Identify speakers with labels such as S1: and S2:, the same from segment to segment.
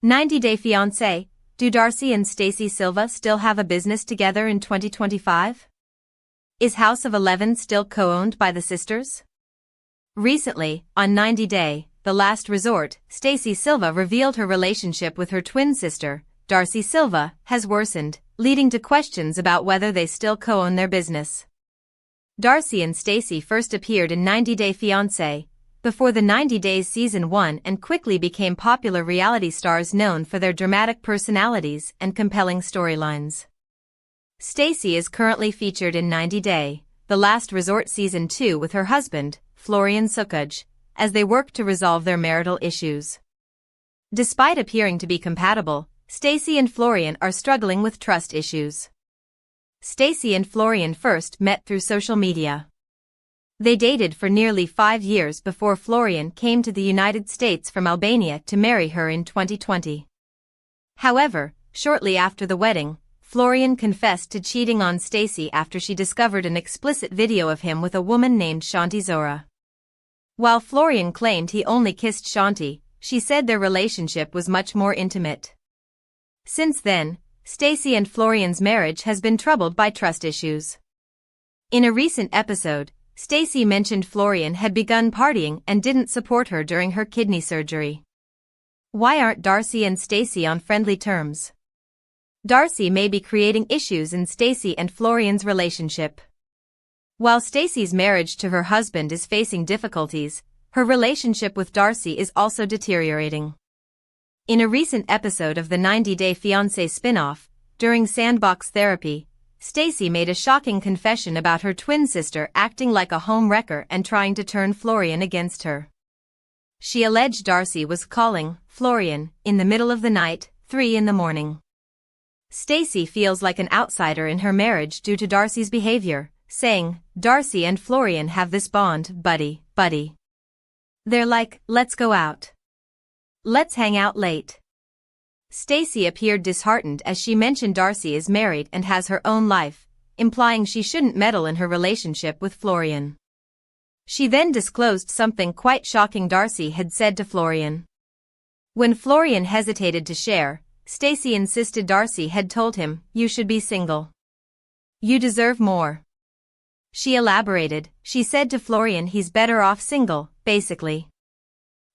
S1: 90-Day Fiance, do Darcey and Stacey Silva still have a business together in 2025? Is House of 11 still co-owned by the sisters? Recently, on 90 Day, The Last Resort, Stacey Silva revealed her relationship with her twin sister, Darcey Silva, has worsened, leading to questions about whether they still co-own their business. Darcey and Stacey first appeared in 90 Day Fiance, before the 90 Days Season 1 and quickly became popular reality stars known for their dramatic personalities and compelling storylines. Stacey is currently featured in 90 Day, The Last Resort Season 2 with her husband, Florian, as they work to resolve their marital issues. Despite appearing to be compatible, Stacey and Florian are struggling with trust issues. Stacey and Florian first met through social media. They dated for nearly 5 years before Florian came to the United States from Albania to marry her in 2020. However, shortly after the wedding, Florian confessed to cheating on Stacey after she discovered an explicit video of him with a woman named Shanti Zora. While Florian claimed he only kissed Shanti, she said their relationship was much more intimate. Since then, Stacey and Florian's marriage has been troubled by trust issues. In a recent episode, Stacey mentioned Florian had begun partying and didn't support her during her kidney surgery. Why aren't Darcey and Stacey on friendly terms? Darcey may be creating issues in Stacey and Florian's relationship. While Stacey's marriage to her husband is facing difficulties, her relationship with Darcey is also deteriorating. In a recent episode of the 90 Day Fiancé spin-off, during Sandbox Therapy, Stacey made a shocking confession about her twin sister acting like a home wrecker and trying to turn Florian against her. She alleged Darcey was calling Florian in the middle of the night, 3 in the morning. Stacey feels like an outsider in her marriage due to Darcey's behavior, saying, "Darcey and Florian have this bond, buddy. They're like, let's go out. Let's hang out late." Stacey appeared disheartened as she mentioned Darcey is married and has her own life, implying she shouldn't meddle in her relationship with Florian. She then disclosed something quite shocking Darcey had said to Florian. When Florian hesitated to share, Stacey insisted Darcey had told him, "You should be single. You deserve more." She elaborated, she said to Florian he's better off single, basically.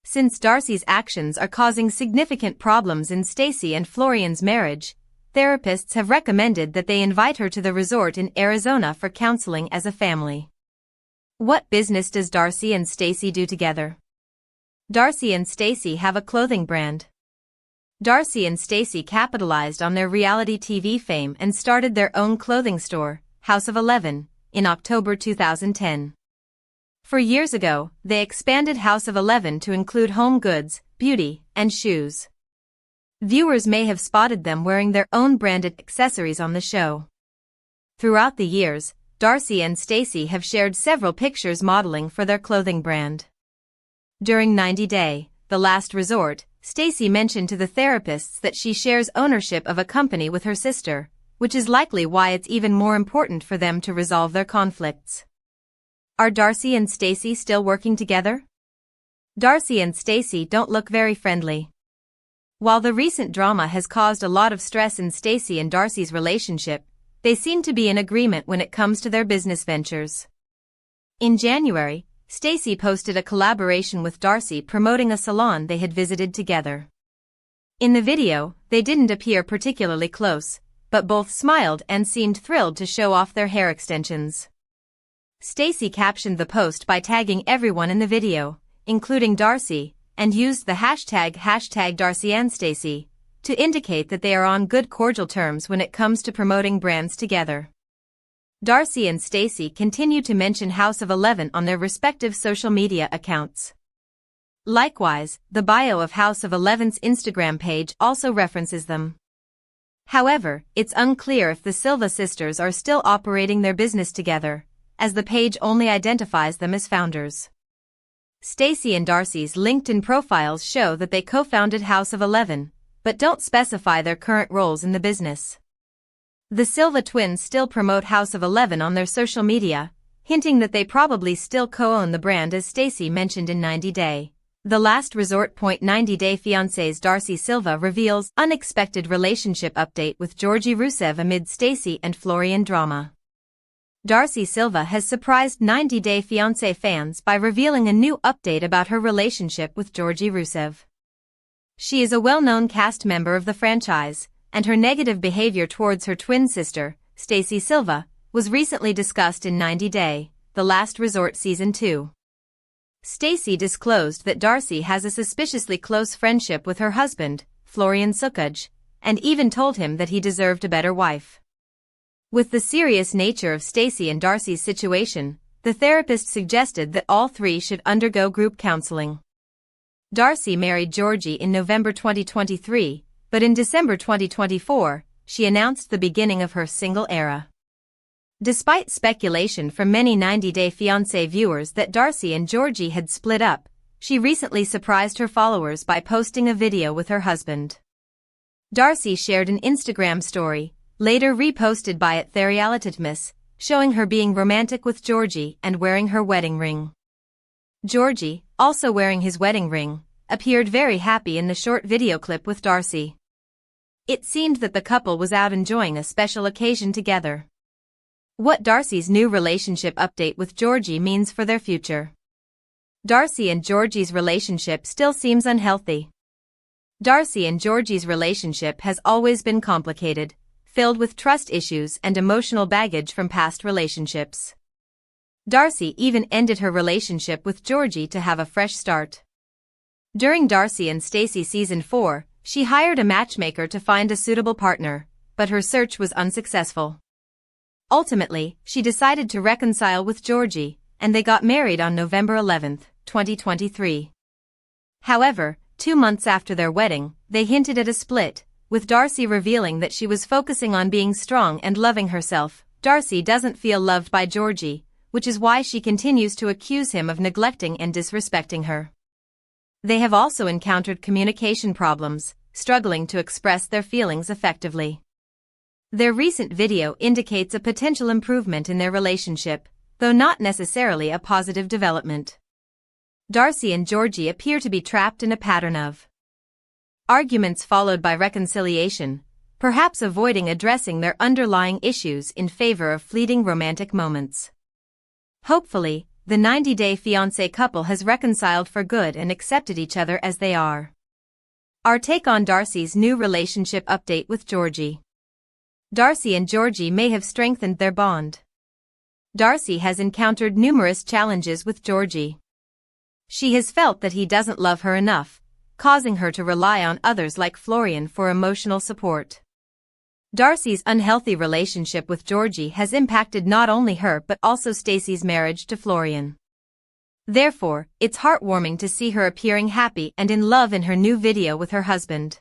S1: Since Darcey's actions are causing significant problems in Stacey and Florian's marriage, therapists have recommended that they invite her to the resort in Arizona for counseling as a family. What business does Darcey and Stacey do together? Darcey and Stacey have a clothing brand. Darcey and Stacey capitalized on their reality TV fame and started their own clothing store, House of 11, in October 2010. 4 years ago, they expanded House of 11 to include home goods, beauty, and shoes. Viewers may have spotted them wearing their own branded accessories on the show. Throughout the years, Darcey and Stacey have shared several pictures modeling for their clothing brand. During 90 Day, The Last Resort, Stacey mentioned to the therapists that she shares ownership of a company with her sister, which is likely why it's even more important for them to resolve their conflicts. Are Darcey and Stacey still working together? Darcey and Stacey don't look very friendly. While the recent drama has caused a lot of stress in Stacey and Darcey's relationship, they seem to be in agreement when it comes to their business ventures. In January, Stacey posted a collaboration with Darcey promoting a salon they had visited together. In the video, they didn't appear particularly close, but both smiled and seemed thrilled to show off their hair extensions. Stacey captioned the post by tagging everyone in the video, including Darcey, and used the hashtag Darcey and Stacey to indicate that they are on good cordial terms when it comes to promoting brands together. Darcey and Stacey continue to mention House of 11 on their respective social media accounts. Likewise, the bio of House of 11's Instagram page also references them. However, it's unclear if the Silva sisters are still operating their business together, as the page only identifies them as founders. Stacey and Darcey's LinkedIn profiles show that they co-founded House of 11, but don't specify their current roles in the business. The Silva twins still promote House of 11 on their social media, hinting that they probably still co-own the brand as Stacey mentioned in 90 Day. The last resort. 90-day fiancés. Darcey Silva reveals unexpected relationship update with Georgi Rusev amid Stacey and Florian drama. Darcey Silva has surprised 90-day fiancé fans by revealing a new update about her relationship with Georgi Rusev. She is a well-known cast member of the franchise, and her negative behavior towards her twin sister, Stacey Silva, was recently discussed in 90 Day, The Last Resort Season 2. Stacey disclosed that Darcey has a suspiciously close friendship with her husband, Florian, and even told him that he deserved a better wife. With the serious nature of Stacey and Darcey's situation, the therapist suggested that all three should undergo group counseling. Darcey married Georgi in November 2023, but in December 2024, she announced the beginning of her single era. Despite speculation from many 90-Day Fiancé viewers that Darcey and Georgi had split up, she recently surprised her followers by posting a video with her husband. Darcey shared an Instagram story, later reposted by @TheRealityTmas, showing her being romantic with Georgi and wearing her wedding ring. Georgi, also wearing his wedding ring, appeared very happy in the short video clip with Darcey. It seemed that the couple was out enjoying a special occasion together. What Darcey's new relationship update with Georgi means for their future. Darcey and Georgi's relationship still seems unhealthy. Darcey and Georgi's relationship has always been complicated, filled with trust issues and emotional baggage from past relationships. Darcey even ended her relationship with Georgi to have a fresh start. During Darcey and Stacey Season 4, she hired a matchmaker to find a suitable partner, but her search was unsuccessful. Ultimately, she decided to reconcile with Georgi, and they got married on November 11, 2023. However, 2 months after their wedding, they hinted at a split, with Darcey revealing that she was focusing on being strong and loving herself. Darcey doesn't feel loved by Georgi, which is why she continues to accuse him of neglecting and disrespecting her. They have also encountered communication problems, struggling to express their feelings effectively. Their recent video indicates a potential improvement in their relationship, though not necessarily a positive development. Darcey and Georgi appear to be trapped in a pattern of arguments followed by reconciliation, perhaps avoiding addressing their underlying issues in favor of fleeting romantic moments. Hopefully, the 90-Day Fiancé couple has reconciled for good and accepted each other as they are. Our take on Darcey's new relationship update with Georgi. Darcey and Georgi may have strengthened their bond. Darcey has encountered numerous challenges with Georgi. She has felt that he doesn't love her enough, causing her to rely on others like Florian for emotional support. Darcey's unhealthy relationship with Georgi has impacted not only her but also Stacey's marriage to Florian. Therefore, it's heartwarming to see her appearing happy and in love in her new video with her husband.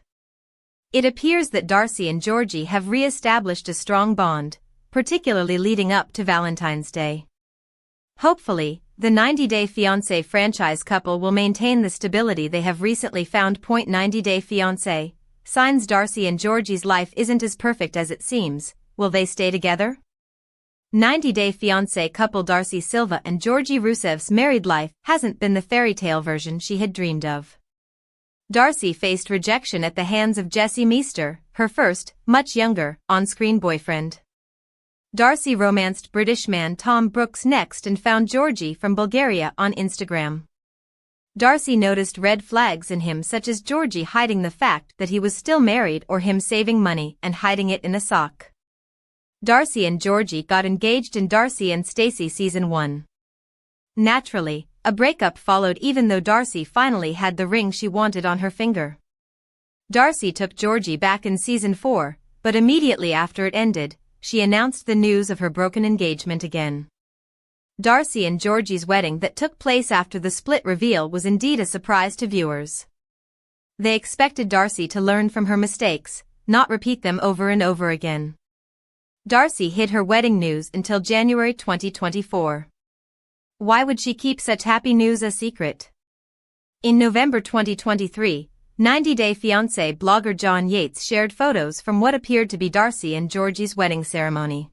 S1: It appears that Darcey and Georgi have re-established a strong bond, particularly leading up to Valentine's Day. Hopefully, the 90-Day Fiancé franchise couple will maintain the stability they have recently found. 90-Day Fiancé, signs Darcey and Georgi's life isn't as perfect as it seems. Will they stay together? 90-Day Fiancé couple Darcey Silva and Georgi Rusev's married life hasn't been the fairy tale version she had dreamed of. Darcey faced rejection at the hands of Jesse Meester, her first, much younger, on-screen boyfriend. Darcey romanced British man Tom Brooks next and found Georgi from Bulgaria on Instagram. Darcey noticed red flags in him, such as Georgi hiding the fact that he was still married or him saving money and hiding it in a sock. Darcey and Georgi got engaged in Darcey and Stacey Season 1. Naturally, a breakup followed even though Darcey finally had the ring she wanted on her finger. Darcey took Georgi back in Season 4, but immediately after it ended, she announced the news of her broken engagement again. Darcey and Georgi's wedding that took place after the split reveal was indeed a surprise to viewers. They expected Darcey to learn from her mistakes, not repeat them over and over again. Darcey hid her wedding news until January 2024. Why would she keep such happy news a secret? In November 2023, 90-Day Fiancé blogger John Yates shared photos from what appeared to be Darcey and Georgi's wedding ceremony.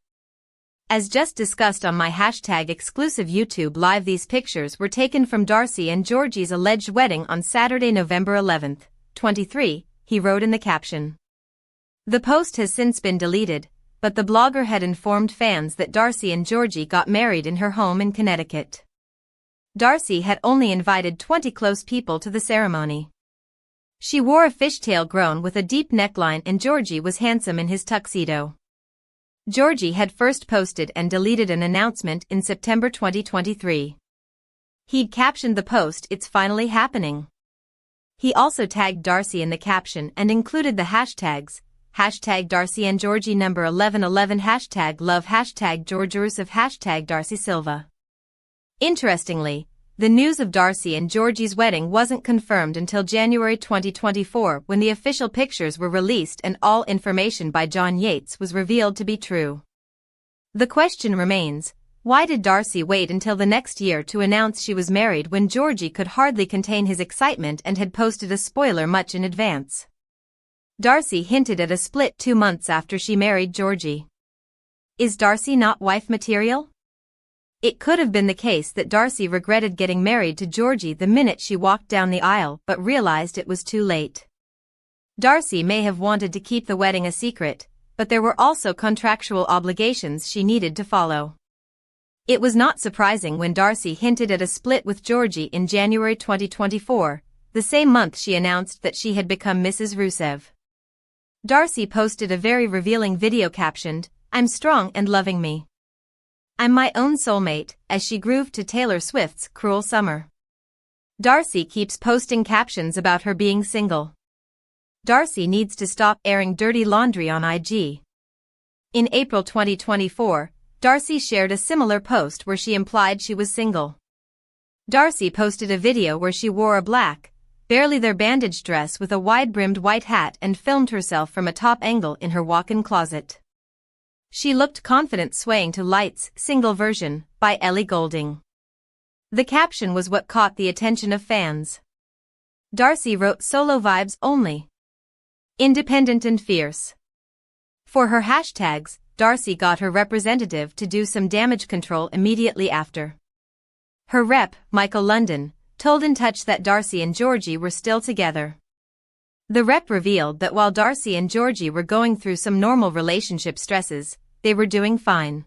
S1: As just discussed on my #exclusive YouTube live, these pictures were taken from Darcey and Georgi's alleged wedding on Saturday, November 11, 23, he wrote in the caption. The post has since been deleted, but the blogger had informed fans that Darcey and Georgi got married in her home in Connecticut. Darcey had only invited 20 close people to the ceremony. She wore a fishtail gown with a deep neckline, and Georgi was handsome in his tuxedo. Georgi had first posted and deleted an announcement in September 2023. He'd captioned the post, "It's finally happening." He also tagged Darcey in the caption and included the hashtags, #Darcey and Georgi number 1111, #love, #Georgirusive, #Darcey Silva. Interestingly, the news of Darcey and Georgi's wedding wasn't confirmed until January 2024, when the official pictures were released and all information by John Yates was revealed to be true. The question remains, why did Darcey wait until the next year to announce she was married when Georgi could hardly contain his excitement and had posted a spoiler much in advance? Darcey hinted at a split 2 months after she married Georgi. Is Darcey not wife material? It could have been the case that Darcey regretted getting married to Georgi the minute she walked down the aisle but realized it was too late. Darcey may have wanted to keep the wedding a secret, but there were also contractual obligations she needed to follow. It was not surprising when Darcey hinted at a split with Georgi in January 2024, the same month she announced that she had become Mrs. Rusev. Darcey posted a very revealing video captioned, "I'm strong and loving me. I'm my own soulmate," as she grooved to Taylor Swift's Cruel Summer. Darcey keeps posting captions about her being single. Darcey needs to stop airing dirty laundry on IG. In April 2024, Darcey shared a similar post where she implied she was single. Darcey posted a video where she wore a black, barely there bandaged dress with a wide-brimmed white hat and filmed herself from a top angle in her walk-in closet. She looked confident, swaying to Light's Single Version by Ellie Goulding. The caption was what caught the attention of fans. Darcey wrote, "Solo vibes only. Independent and fierce." For her hashtags, Darcey got her representative to do some damage control immediately after. Her rep, Michael London, told In Touch that Darcey and Georgi were still together. The rep revealed that while Darcey and Georgi were going through some normal relationship stresses, they were doing fine.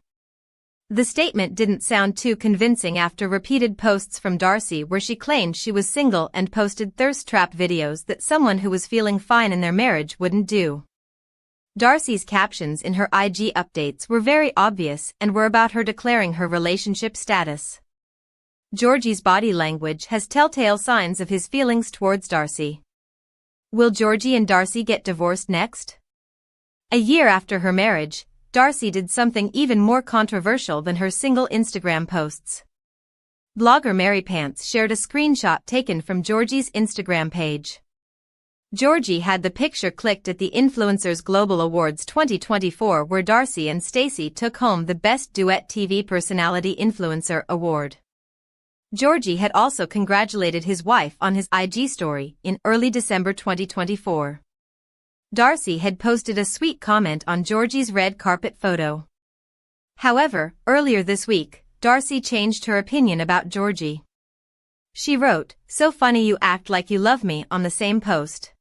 S1: The statement didn't sound too convincing after repeated posts from Darcey where she claimed she was single and posted thirst trap videos that someone who was feeling fine in their marriage wouldn't do. Darcey's captions in her IG updates were very obvious and were about her declaring her relationship status. Georgi's body language has telltale signs of his feelings towards Darcey. Will Georgi and Darcey get divorced next? A year after her marriage, Darcey did something even more controversial than her single Instagram posts. Blogger Mary Pants shared a screenshot taken from Georgi's Instagram page. Georgi had the picture clicked at the Influencers Global Awards 2024, where Darcey and Stacey took home the Best Duet TV Personality Influencer award. Georgi had also congratulated his wife on his IG story in early December 2024. Darcey had posted a sweet comment on Georgi's red carpet photo. However, earlier this week, Darcey changed her opinion about Georgi. She wrote, "So funny you act like you love me," on the same post.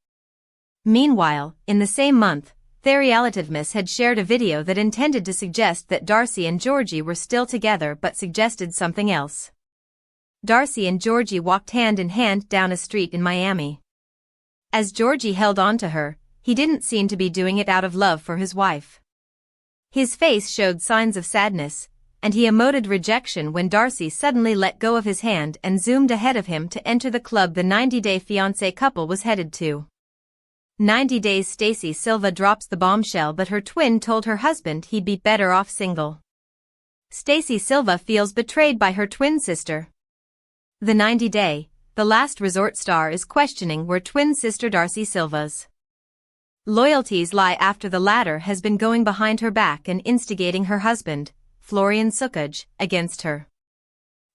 S1: Meanwhile, in the same month, TheRelativeness had shared a video that intended to suggest that Darcey and Georgi were still together but suggested something else. Darcey and Georgi walked hand in hand down a street in Miami. As Georgi held on to her, he didn't seem to be doing it out of love for his wife. His face showed signs of sadness, and he emoted rejection when Darcey suddenly let go of his hand and zoomed ahead of him to enter the club the 90-day fiancé couple was headed to. 90 Days Stacey Silva drops the bombshell that her twin told her husband he'd be better off single. Stacey Silva feels betrayed by her twin sister. The 90-day, The Last Resort star is questioning where twin sister Darcey Silva's loyalties lie after the latter has been going behind her back and instigating her husband, Florian, against her.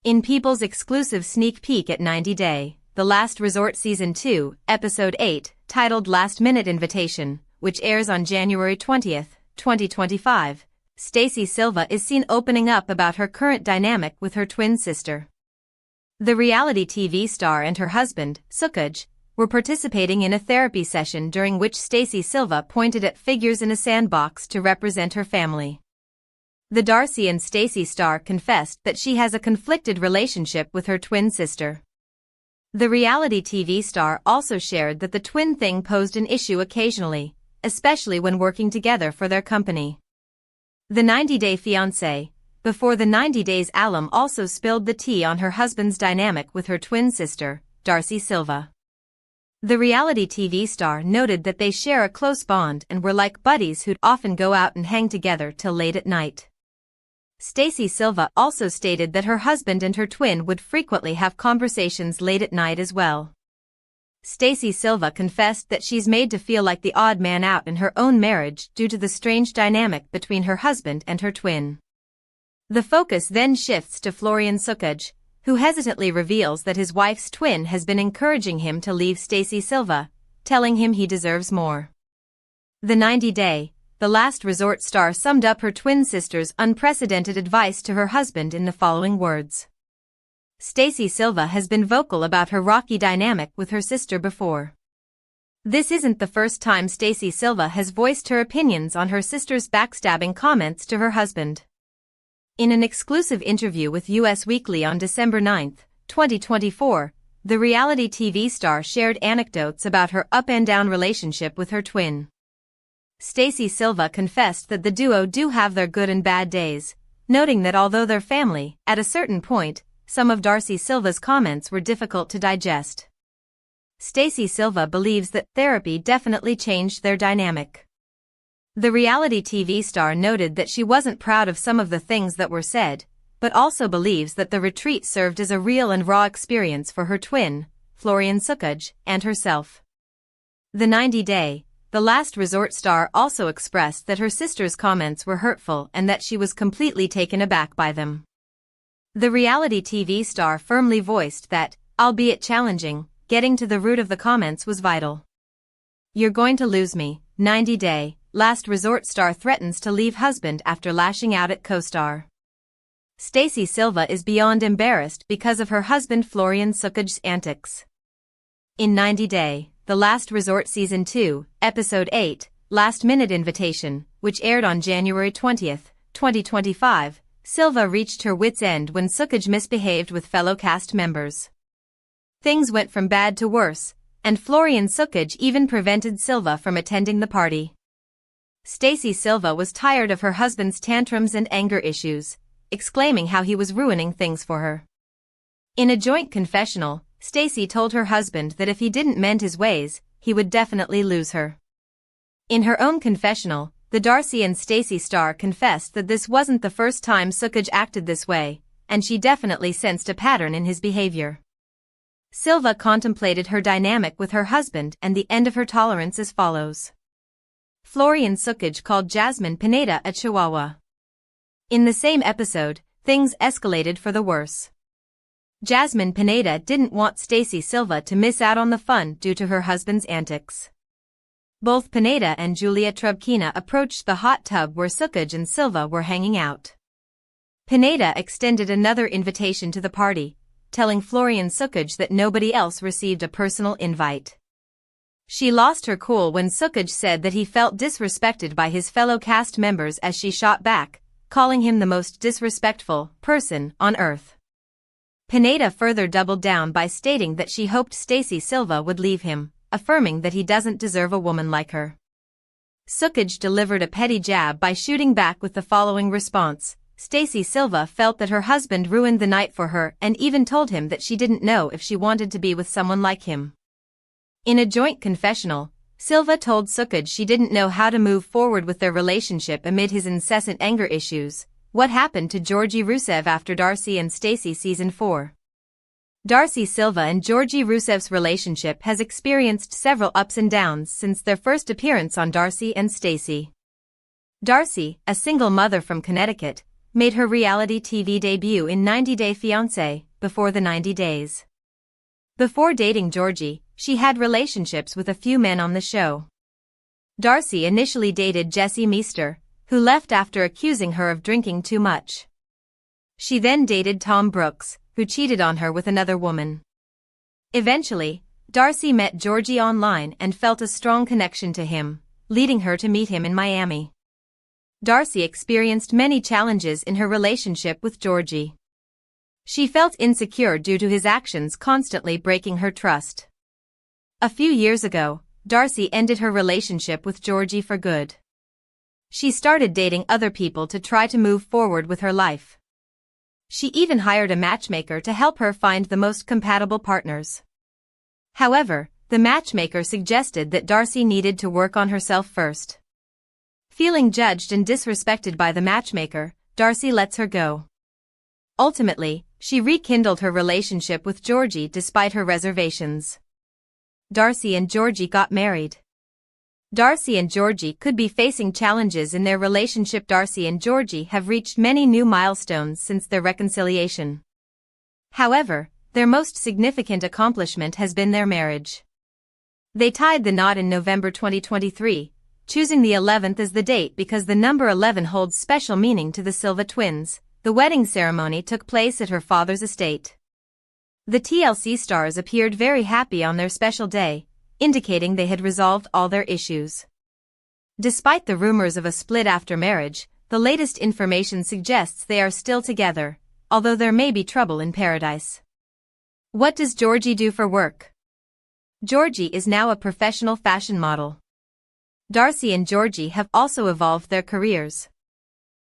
S1: In People's exclusive sneak peek at 90 Day, The Last Resort Season 2, Episode 8, titled Last Minute Invitation, which airs on January 20, 2025, Stacey Silva is seen opening up about her current dynamic with her twin sister. The reality TV star and her husband, Sukuj, were participating in a therapy session during which Stacey Silva pointed at figures in a sandbox to represent her family. The Darcey and Stacey star confessed that she has a conflicted relationship with her twin sister. The reality TV star also shared that the twin thing posed an issue occasionally, especially when working together for their company. The 90-day fiancé, before the 90 days alum, also spilled the tea on her husband's dynamic with her twin sister, Darcey Silva. The reality TV star noted that they share a close bond and were like buddies who'd often go out and hang together till late at night. Stacey Silva also stated that her husband and her twin would frequently have conversations late at night as well. Stacey Silva confessed that she's made to feel like the odd man out in her own marriage due to the strange dynamic between her husband and her twin. The focus then shifts to Florian Sukuj, who hesitantly reveals that his wife's twin has been encouraging him to leave Stacey Silva, telling him he deserves more. The 90-day, the last resort star summed up her twin sister's unprecedented advice to her husband in the following words. Stacey Silva has been vocal about her rocky dynamic with her sister before. This isn't the first time Stacey Silva has voiced her opinions on her sister's backstabbing comments to her husband. In an exclusive interview with US Weekly on December 9, 2024, the reality TV star shared anecdotes about her up-and-down relationship with her twin. Stacey Silva confessed that the duo do have their good and bad days, noting that although they're family, at a certain point, some of Darcey Silva's comments were difficult to digest. Stacey Silva believes that therapy definitely changed their dynamic. The reality TV star noted that she wasn't proud of some of the things that were said, but also believes that the retreat served as a real and raw experience for her twin, Florian Sukuj, and herself. The 90-day, the last resort star also expressed that her sister's comments were hurtful and that she was completely taken aback by them. The reality TV star firmly voiced that, albeit challenging, getting to the root of the comments was vital. You're going to lose me, 90-day. Last resort star threatens to leave husband after lashing out at co-star. Stacey Silva is beyond embarrassed because of her husband Florian Sukuj's antics. In 90-day, the Last Resort Season 2, Episode 8, Last Minute Invitation, which aired on January 20, 2025, Silva reached her wits' end when Sukuj misbehaved with fellow cast members. Things went from bad to worse, and Florian Sukuj even prevented Silva from attending the party. Stacey Silva was tired of her husband's tantrums and anger issues, exclaiming how he was ruining things for her. In a joint confessional, Stacey told her husband that if he didn't mend his ways, he would definitely lose her. In her own confessional, the Darcey and Stacey star confessed that this wasn't the first time Sukuj acted this way, and she definitely sensed a pattern in his behavior. Silva contemplated her dynamic with her husband and the end of her tolerance as follows. Florian Sukuj called Jasmine Pineda a chihuahua. In the same episode, things escalated for the worse. Jasmine Pineda didn't want Stacey Silva to miss out on the fun due to her husband's antics. Both Pineda and Julia Trubkina approached the hot tub where Sukuj and Silva were hanging out. Pineda extended another invitation to the party, telling Florian Sukuj that nobody else received a personal invite. She lost her cool when Sukuj said that he felt disrespected by his fellow cast members as she shot back, calling him the most disrespectful person on earth. Pineda further doubled down by stating that she hoped Stacey Silva would leave him, affirming that he doesn't deserve a woman like her. Sukuj delivered a petty jab by shooting back with the following response. Stacey Silva felt that her husband ruined the night for her and even told him that she didn't know if she wanted to be with someone like him. In a joint confessional, Silva told Sukuj she didn't know how to move forward with their relationship amid his incessant anger issues. What happened to Georgi Rusev after Darcey and Stacey Season 4? Darcey Silva and Georgi Rusev's relationship has experienced several ups and downs since their first appearance on Darcey and Stacey. Darcey, a single mother from Connecticut, made her reality TV debut in 90-Day Fiance, before the 90 days. Before dating Georgi, she had relationships with a few men on the show. Darcey initially dated Jesse Meester, who left after accusing her of drinking too much. She then dated Tom Brooks, who cheated on her with another woman. Eventually, Darcey met Georgi online and felt a strong connection to him, leading her to meet him in Miami. Darcey experienced many challenges in her relationship with Georgi. She felt insecure due to his actions constantly breaking her trust. A few years ago, Darcey ended her relationship with Georgi for good. She started dating other people to try to move forward with her life. She even hired a matchmaker to help her find the most compatible partners. However, the matchmaker suggested that Darcey needed to work on herself first. Feeling judged and disrespected by the matchmaker, Darcey lets her go. Ultimately, she rekindled her relationship with Georgi despite her reservations. Darcey and Georgi got married. Darcey and Georgi could be facing challenges in their relationship. Darcey and Georgi have reached many new milestones since their reconciliation. However, their most significant accomplishment has been their marriage. They tied the knot in November 2023, choosing the 11th as the date because the number 11 holds special meaning to the Silva twins. The wedding ceremony took place at her father's estate. The TLC stars appeared very happy on their special day, indicating they had resolved all their issues. Despite the rumors of a split after marriage, the latest information suggests they are still together, although there may be trouble in paradise. What does Georgi do for work? Georgi is now a professional fashion model. Darcey and Georgi have also evolved their careers.